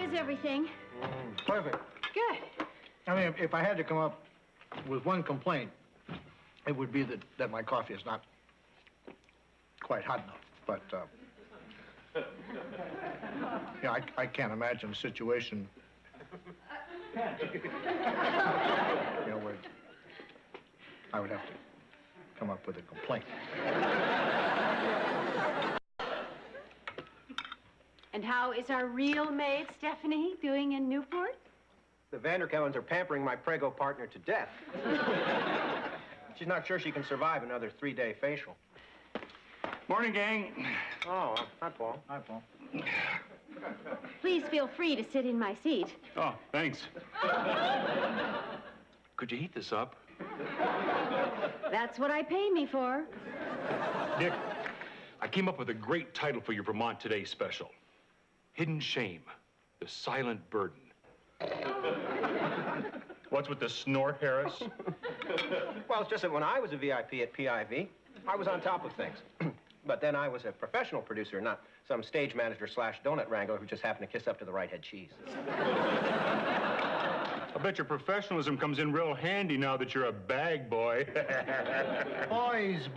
has everything. Perfect. Good. I mean, if I had to come up with one complaint, it would be that my coffee is not quite hot enough. But, yeah, I can't imagine a situation, you know, where I would have to come up with a complaint. And how is our real maid, Stephanie, doing in Newport? The Vanderkellens are pampering my prego partner to death. She's not sure she can survive another 3-day facial. Morning, gang. Oh, hi, Paul. Hi, Paul. Please feel free to sit in my seat. Oh, thanks. Could you heat this up? That's what I pay me for. Dick, I came up with a great title for your Vermont Today special. Hidden Shame, the Silent Burden. What's with the snort, Harris? Well, it's just that when I was a VIP at PIV, I was on top of things. But then I was a professional producer, not some stage manager / donut wrangler who just happened to kiss up to the right head cheese. I bet your professionalism comes in real handy now that you're a bag boy. Boys.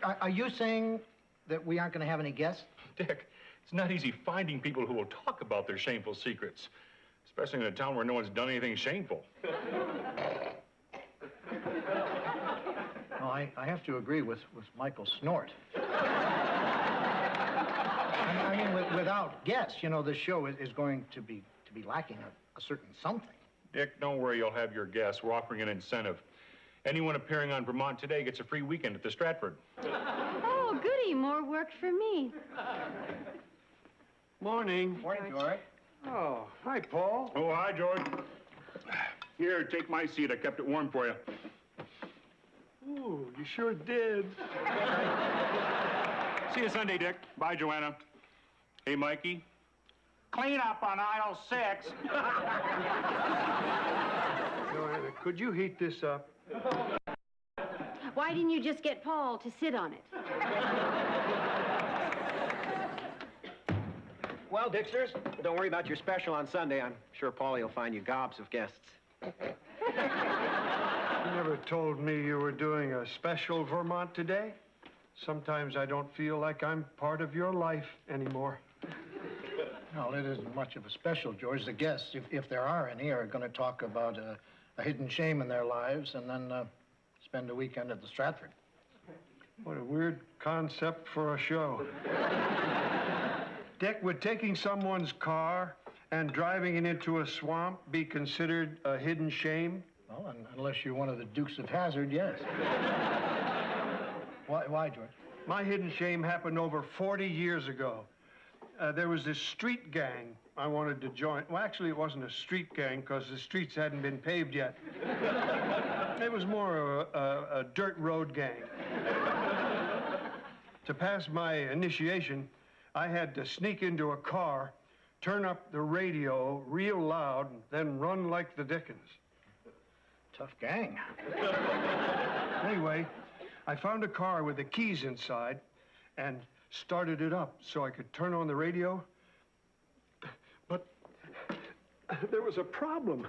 Are you saying that we aren't going to have any guests? Dick, it's not easy finding people who will talk about their shameful secrets, especially in a town where no one's done anything shameful. Well, I have to agree with Michael Snort. I mean, without guests, you know, this show is going to be lacking a certain something. Dick, don't worry, you'll have your guests. We're offering an incentive. Anyone appearing on Vermont Today gets a free weekend at the Stratford. Oh, goody, more work for me. Morning. Morning, George. Oh, hi, Paul. Oh, hi, George. Here, take my seat. I kept it warm for you. Ooh, you sure did. See you Sunday, Dick. Bye, Joanna. Hey, Mikey. Clean up on aisle 6. Joanna, could you heat this up? Why didn't you just get Paul to sit on it? Well, Dicksters, don't worry about your special on Sunday. I'm sure Paulie will find you gobs of guests. You never told me you were doing a special Vermont Today. Sometimes I don't feel like I'm part of your life anymore. Well, it isn't much of a special, George. The guests, if there are any, are going to talk about a hidden shame in their lives and then spend a weekend at the Stratford. What a weird concept for a show. Dick, would taking someone's car and driving it into a swamp be considered a hidden shame? Well, unless you're one of the Dukes of Hazzard, yes. Why, George? My hidden shame happened over 40 years ago. There was this street gang I wanted to join. Well, actually, it wasn't a street gang because the streets hadn't been paved yet. It was more of a dirt road gang. To pass my initiation, I had to sneak into a car, turn up the radio real loud, and then run like the dickens. Tough gang. Anyway, I found a car with the keys inside and started it up so I could turn on the radio. But there was a problem.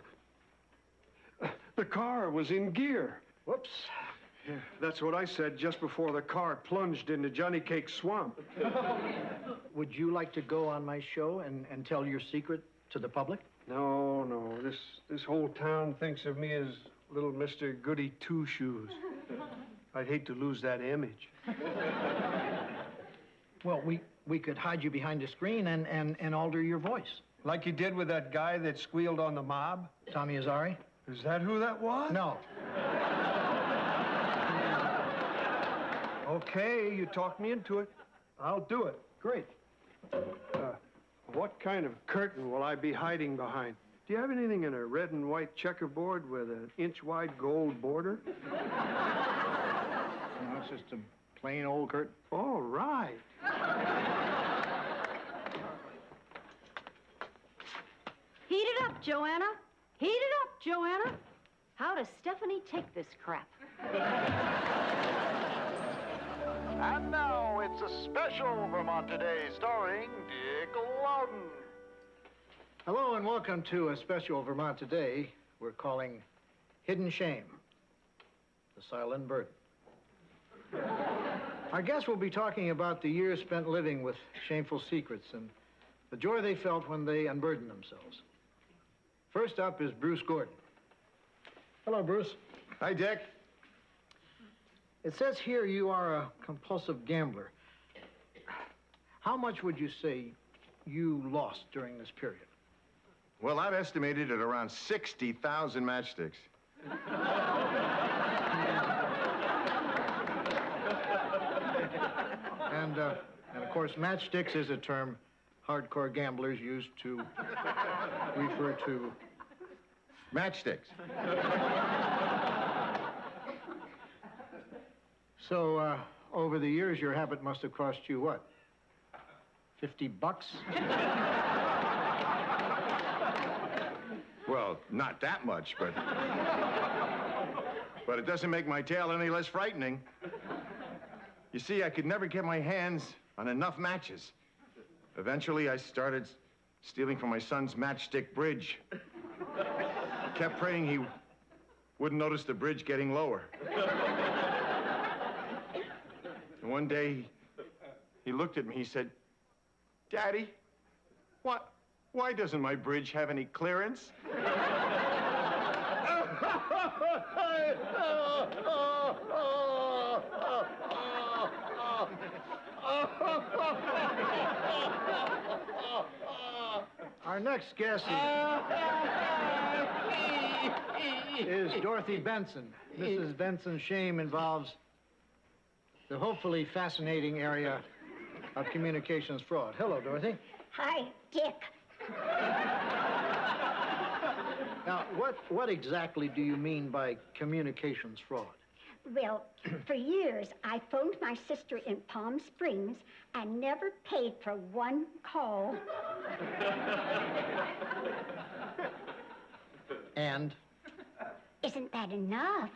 The car was in gear. Whoops. Yeah, that's what I said just before the car plunged into Johnny Cake Swamp. Would you like to go on my show and tell your secret to the public? No. This whole town thinks of me as little Mr. Goody Two-Shoes. I'd hate to lose that image. Well, we could hide you behind a screen and alter your voice. Like you did with that guy that squealed on the mob? Tommy Azari? Is that who that was? No. Okay, you talked me into it. I'll do it. Great. What kind of curtain will I be hiding behind? Do you have anything in a red and white checkerboard with an inch-wide gold border? No, it's just a plain old curtain. All right. Heat it up, Joanna. Heat it up, Joanna. How does Stephanie take this crap? And now it's a special Vermont Today starring Dick Loudon. Hello and welcome to a special Vermont Today we're calling Hidden Shame, the Silent Burden. Our guests will be talking about the years spent living with shameful secrets and the joy they felt when they unburdened themselves. First up is Bruce Gordon. Hello, Bruce. Hi, Dick. It says here you are a compulsive gambler. How much would you say you lost during this period? Well, I've estimated at around 60,000 matchsticks. And of course, matchsticks is a term hardcore gamblers use to refer to Matchsticks. So, over the years, your habit must have cost you what? $50? Well, not that much, but it doesn't make my tale any less frightening. You see, I could never get my hands on enough matches. Eventually, I started stealing from my son's matchstick bridge. Kept praying he wouldn't notice the bridge getting lower. And one day, he looked at me, he said, "Daddy, why doesn't my bridge have any clearance?" Our next guest is Dorothy Benson. Mrs. Benson's shame involves the hopefully fascinating area of communications fraud. Hello, Dorothy. Hi, Dick. Now, what exactly do you mean by communications fraud? Well, for years, I phoned my sister in Palm Springs and never paid for one call. And? Isn't that enough?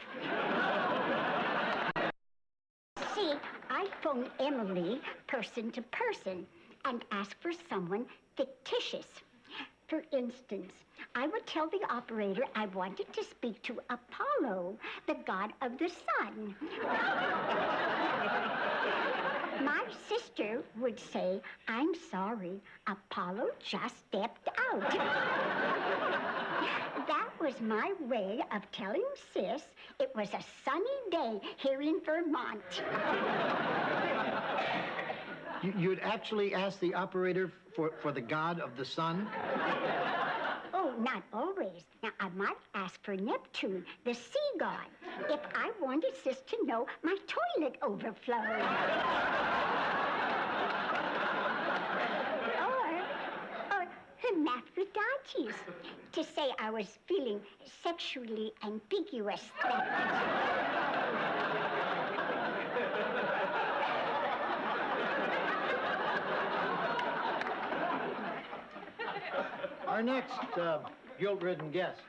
See, I phoned Emily person to person and asked for someone fictitious. For instance, I would tell the operator I wanted to speak to Apollo, the god of the sun. My sister would say, "I'm sorry, Apollo just stepped out." That was my way of telling Sis it was a sunny day here in Vermont. You'd actually ask the operator for the god of the sun? Oh, not always. Now, I might ask for Neptune, the sea god, if I wanted Sis to know my toilet overflowed. Or Hermaphrodites, to say I was feeling sexually ambiguous. Our next guilt-ridden guest,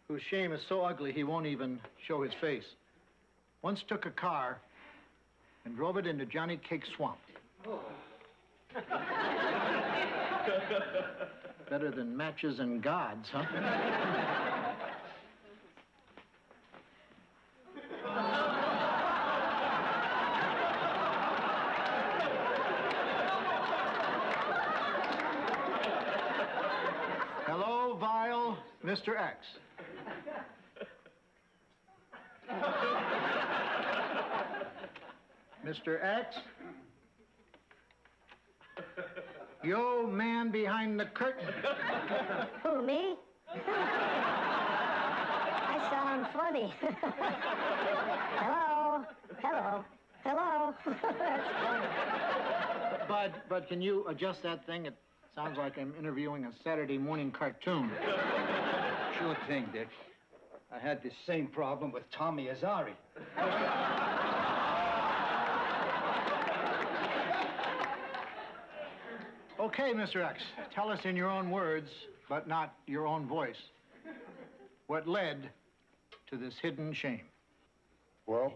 whose shame is so ugly he won't even show his face, once took a car and drove it into Johnny Cake Swamp. Better than matches and gods, huh? Hello, vile Mr. X. Mr. X? Yo, man behind the curtain. Who, me? I sound funny. Hello? Hello? Hello? But can you adjust that thing? It sounds like I'm interviewing a Saturday morning cartoon. Sure thing, Dick. I had this same problem with Tommy Azari. Okay, Mr. X, tell us in your own words, but not your own voice, what led to this hidden shame. Well,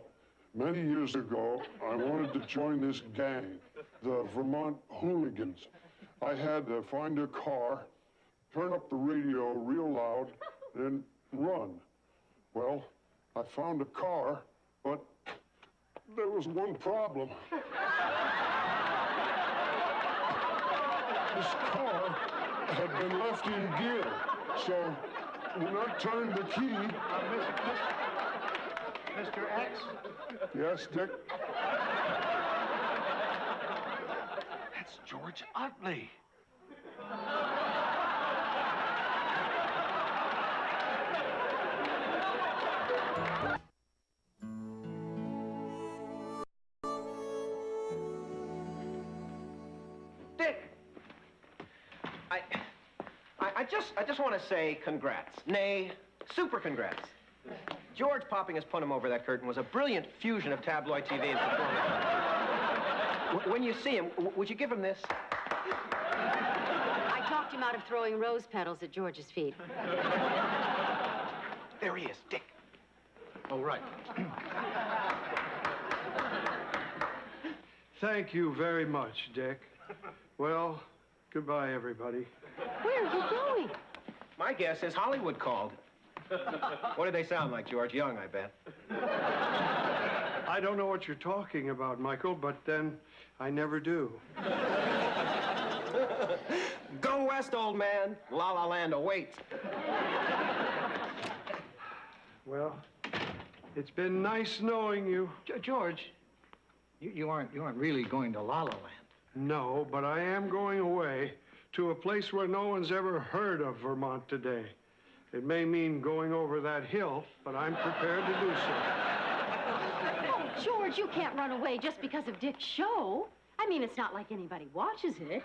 Many years ago, I wanted to join this gang, the Vermont Hooligans. I had to find a car, turn up the radio real loud, and run. Well, I found a car, but there was one problem. This car had been left in gear, so when I turned the key... Mr. X? Yes, Dick? That's George Utley. Dick! I just want to say congrats. Nay, super congrats. George popping his punum over that curtain was a brilliant fusion of tabloid TV and performance. When you see him, would you give him this? I talked him out of throwing rose petals at George's feet. There he is, Dick. Oh, right. Thank you very much, Dick. Well, goodbye, everybody. Where are you going? My guess is Hollywood called. What do they sound like, George? Young, I bet. I don't know what you're talking about, Michael, but then I never do. Go west, old man. La La Land awaits. Well, it's been nice knowing you. George, you aren't really going to La La Land. No, but I am going away to a place where no one's ever heard of Vermont Today. It may mean going over that hill, but I'm prepared to do so. Oh, George, you can't run away just because of Dick's show. I mean, it's not like anybody watches it.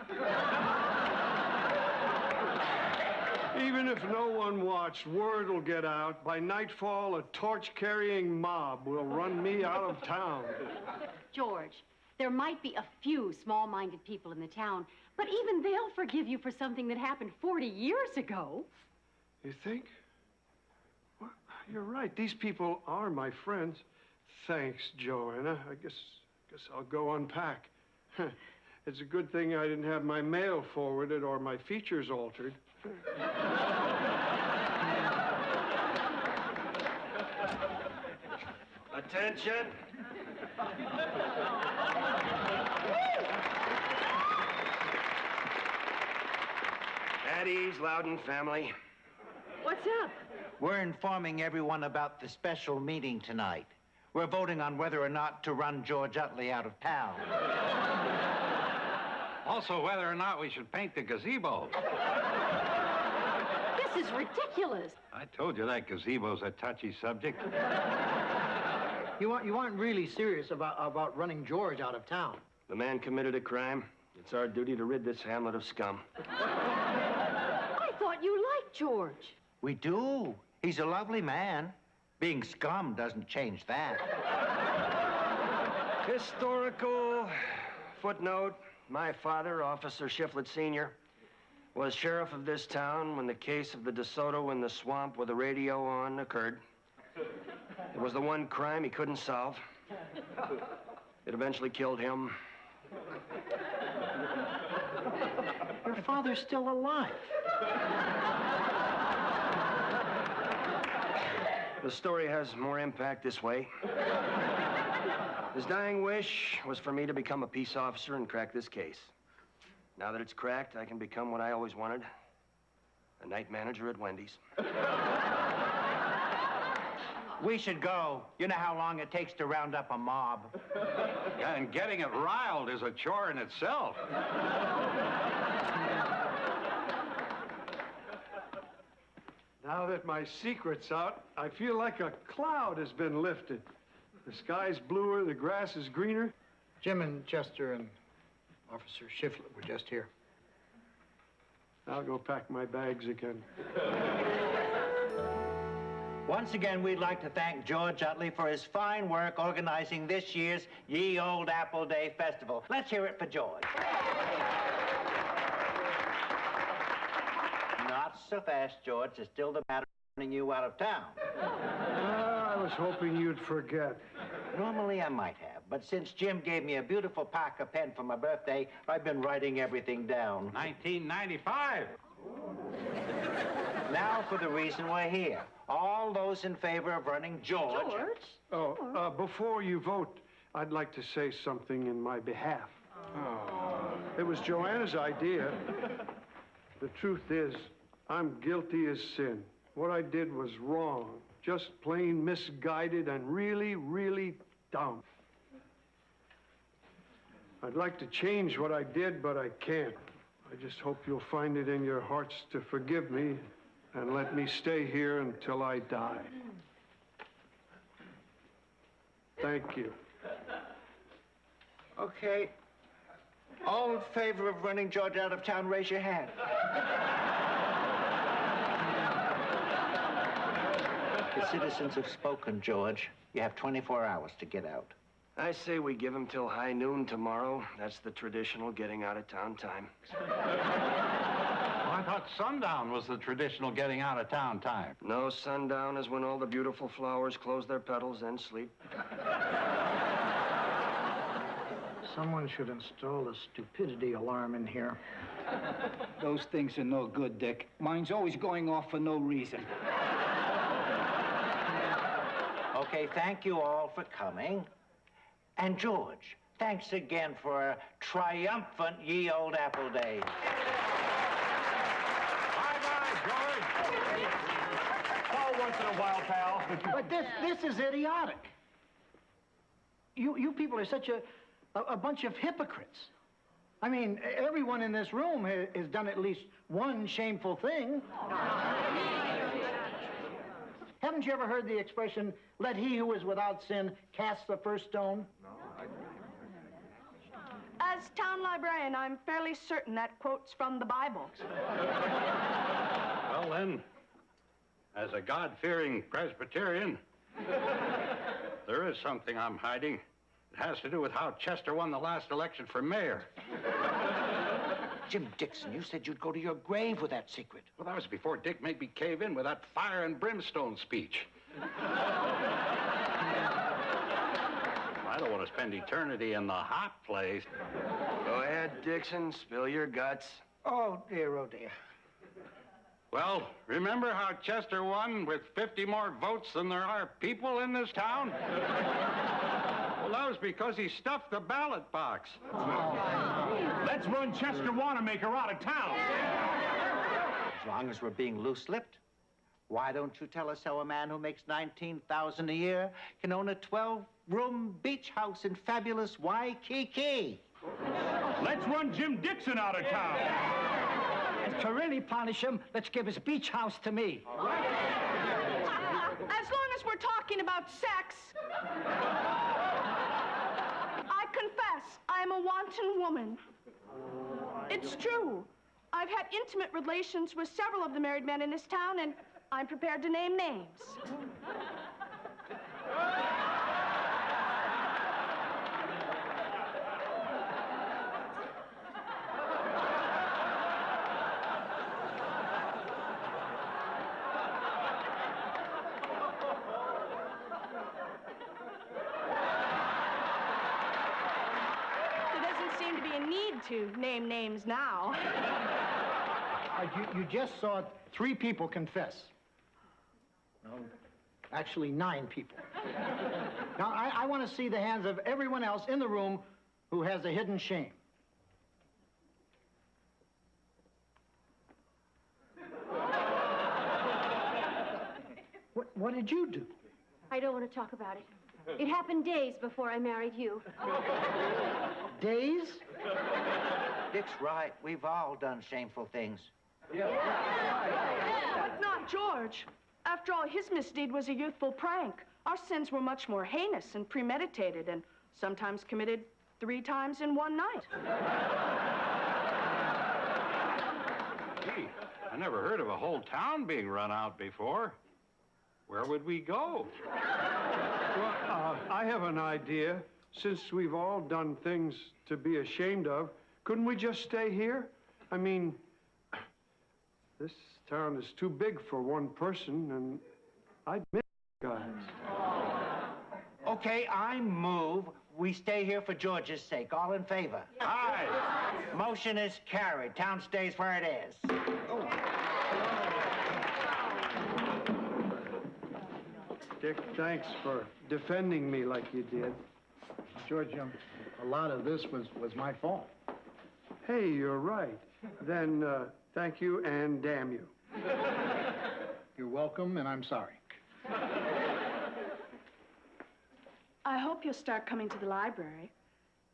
Even if no one watched, word will get out. By nightfall, a torch-carrying mob will run me out of town. George, there might be a few small-minded people in the town, but even they'll forgive you for something that happened 40 years ago. You think? Well, you're right. These people are my friends. Thanks, Joanna. I guess I'll go unpack. It's a good thing I didn't have my mail forwarded or my features altered. Attention. At ease, Loudon family. What's up? We're informing everyone about the special meeting tonight. We're voting on whether or not to run George Utley out of town. Also, whether or not we should paint the gazebo. This is ridiculous. I told you that gazebo's a touchy subject. You aren't really serious about running George out of town. The man committed a crime. It's our duty to rid this hamlet of scum. I thought you liked George. We do. He's a lovely man. Being scum doesn't change that. Historical footnote. My father, Officer Shiflett Sr., was sheriff of this town when the case of the DeSoto in the swamp with the radio on occurred. It was the one crime he couldn't solve. It eventually killed him. Your father's still alive. The story has more impact this way. His dying wish was for me to become a peace officer and crack this case. Now that it's cracked, I can become what I always wanted, a night manager at Wendy's. We should go. You know how long it takes to round up a mob. Yeah, and getting it riled is a chore in itself. Now that my secret's out, I feel like a cloud has been lifted. The sky's bluer, the grass is greener. Jim and Chester and Officer Shiflett were just here. I'll go pack my bags again. Once again, we'd like to thank George Utley for his fine work organizing this year's Ye Old Apple Day Festival. Let's hear it for George. Not so fast, George. There's still the matter of running you out of town. I was hoping you'd forget. Normally I might have, but since Jim gave me a beautiful Parker pen for my birthday, I've been writing everything down. 1995. Now for the reason we're here. All those in favor of running George. Oh, before you vote, I'd like to say something in my behalf. It was Joanna's idea. The truth is, I'm guilty as sin. What I did was wrong. Just plain misguided and really, really dumb. I'd like to change what I did, but I can't. I just hope you'll find it in your hearts to forgive me and let me stay here until I die. Thank you. Okay. All in favor of running George out of town, raise your hand. The citizens have spoken, George. You have 24 hours to get out. I say we give him till high noon tomorrow. That's the traditional getting out of town time. Well, I thought sundown was the traditional getting out of town time. No, sundown is when all the beautiful flowers close their petals and sleep. Someone should install a stupidity alarm in here. Those things are no good, Dick. Mine's always going off for no reason. Okay, thank you all for coming. And George, thanks again for a triumphant ye old apple day. Bye-bye, George. Call once in a while, pal. But this is idiotic. You people are such a bunch of hypocrites. I mean, everyone in this room has done at least one shameful thing. Haven't you ever heard the expression, let he who is without sin cast the first stone? No. As town librarian, I'm fairly certain that quote's from the Bible. Well, then, as a God-fearing Presbyterian, there is something I'm hiding. It has to do with how Chester won the last election for mayor. Jim Dixon, you said you'd go to your grave with that secret. Well, that was before Dick made me cave in with that fire and brimstone speech. I don't want to spend eternity in the hot place. Go ahead, Dixon. Spill your guts. Oh, dear, oh, dear. Well, remember how Chester won with 50 more votes than there are people in this town? Well, that was because he stuffed the ballot box. Let's run Chester Wanamaker out of town. As long as we're being loose-lipped, why don't you tell us how a man who makes $19,000 a year can own a 12-room beach house in fabulous Waikiki? Let's run Jim Dixon out of town. And to really punish him, let's give his beach house to me. As long as we're talking about sex, I confess I'm a wanton woman. It's true. I've had intimate relations with several of the married men in this town, and I'm prepared to name names. To name names now. You just saw 3 people confess. No, actually 9 people. Now, I want to see the hands of everyone else in the room who has a hidden shame. What did you do? I don't want to talk about it. It happened days before I married you. Days? Dick's right. We've all done shameful things. But not George. After all, his misdeed was a youthful prank. Our sins were much more heinous and premeditated, and sometimes committed 3 times in one night. Gee, I never heard of a whole town being run out before. Where would we go? Well, I have an idea. Since we've all done things to be ashamed of, couldn't we just stay here? I mean, this town is too big for one person, and I'd miss you guys. Okay, I move. We stay here for George's sake. All in favor? Aye. Motion is carried. Town stays where it is. Dick, thanks for defending me like you did. George, a lot of this was my fault. Hey, you're right. Then, thank you and damn you. You're welcome, and I'm sorry. I hope you'll start coming to the library.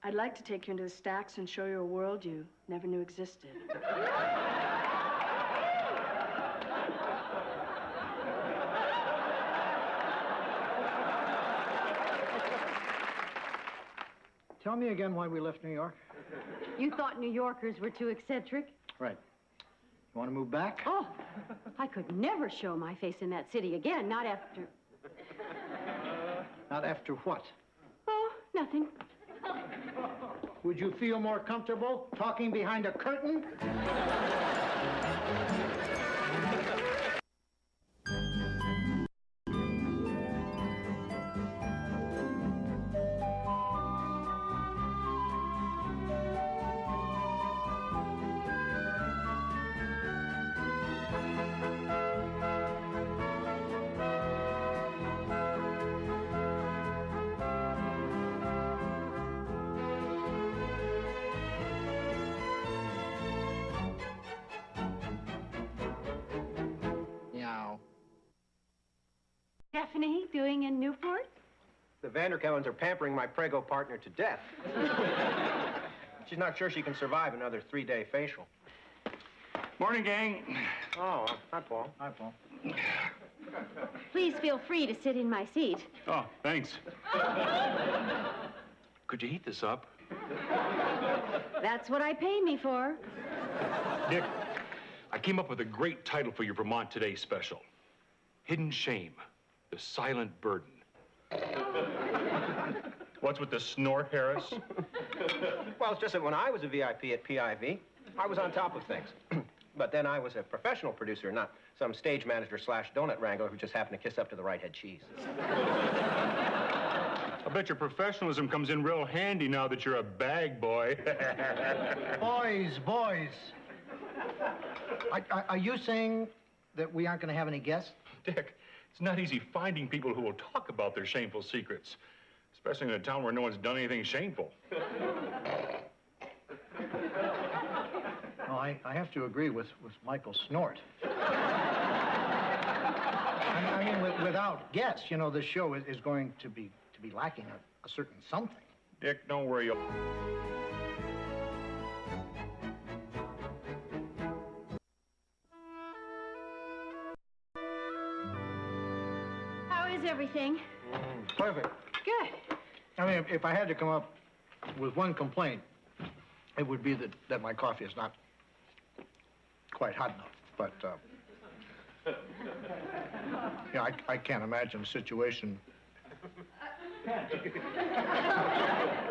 I'd like to take you into the stacks and show you a world you never knew existed. Tell me again why we left New York. You thought New Yorkers were too eccentric? Right. You want to move back? Oh, I could never show my face in that city again, not after... Not after what? Oh, nothing. Would you feel more comfortable talking behind a curtain? Stephanie doing in Newport? The Vanderkellens are pampering my prego partner to death. She's not sure she can survive another 3-day facial. Morning, gang. Oh, hi, Paul. Hi, Paul. Please feel free to sit in my seat. Oh, thanks. Could you heat this up? That's what I pay me for. Dick, I came up with a great title for your Vermont Today special. Hidden Shame, the Silent Burden. What's with the snort, Harris? Well, it's just that when I was a VIP at PIV, I was on top of things. But then I was a professional producer, not some stage manager / donut wrangler who just happened to kiss up to the right head cheese. I bet your professionalism comes in real handy now that you're a bag boy. Boys. Are you saying that we aren't going to have any guests? Dick, it's not easy finding people who will talk about their shameful secrets, especially in a town where no one's done anything shameful. No, I have to agree with Michael Snort. I mean, without guests, you know, the show is going to be lacking a certain something. Dick, don't worry. How is everything? Perfect. Good. I mean, if I had to come up with one complaint, it would be that my coffee is not quite hot enough. But, yeah, I can't imagine a situation, you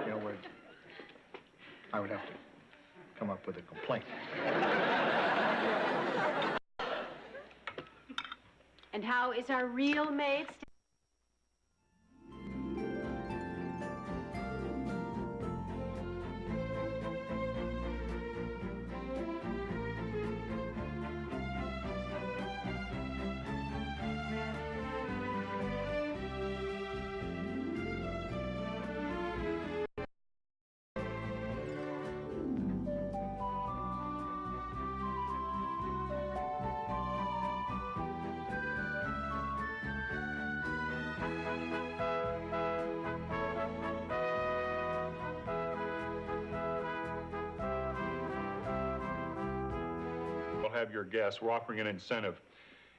know, where I would have to come up with a complaint. And how is our real maid? Have your guests. We're offering an incentive.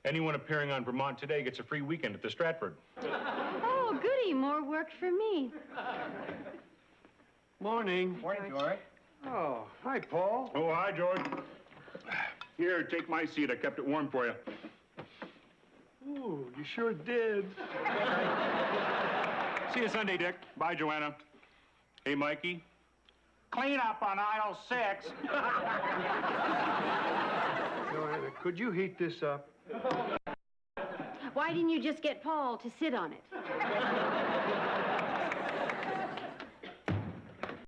Anyone appearing on Vermont Today gets a free weekend at the Stratford. Oh, goody. More work for me. Morning. Morning, George. Oh, hi, Paul. Oh, hi, George. Here, take my seat. I kept it warm for you. Ooh, you sure did. See you Sunday, Dick. Bye, Joanna. Hey, Mikey. Clean up on aisle 6. Joanna, could you heat this up? Why Why didn't you just get Paul to sit on it?